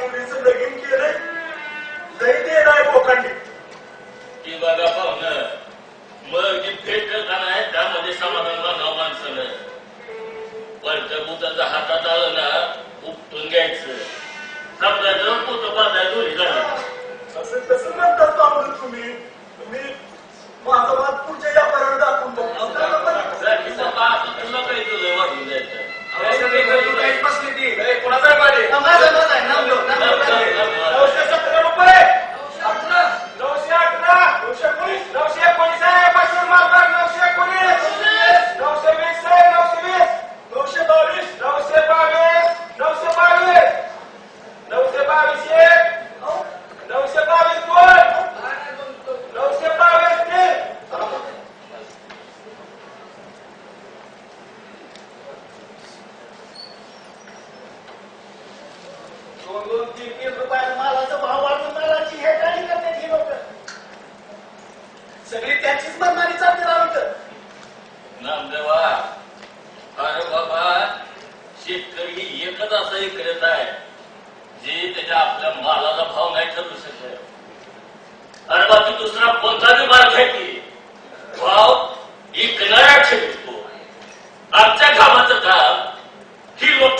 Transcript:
मुलीचं लगीन केलंय लई दे नाही बोकांडी ती बघा पाहुणं मग जी भेट का नाही त्यामध्ये समाधान मानावं माणसानं पंचभूताचा हातात आलं ना उपटून घ्यायचं समजायचं पोतं बांधाय दोरी झाली असं कसं म्हणतात पाहुणं तुम्ही तुम्ही माझा वाद पुढच्या या पर्यंत दाखवून तुला काही तुझं वाढून जायचं बसली ती कोणाचा पाहिजे 917 रुपये 911 919 919 आहे 500 मालबाग 919 920 आहे 920 922 922 922 922 एक 922 दोन 922 तीन दोन तीन रुपयाला मालाचा भाव वाढून मालाची हे गाडी करण्यात ही लोक सगळी त्यांचीच मनमानी चालते राहत नामदेवा अरे बाबा शेतकरी ही एकच असं इकडे आहे जे त्याच्या आपल्या मालाचा भाव नाही ठरू शकत अरे बाकी दुसरा कोणता बी माल घ्या की भाव इकणाऱ्या ठेवतो आमच्या कामाचं काम ही लोक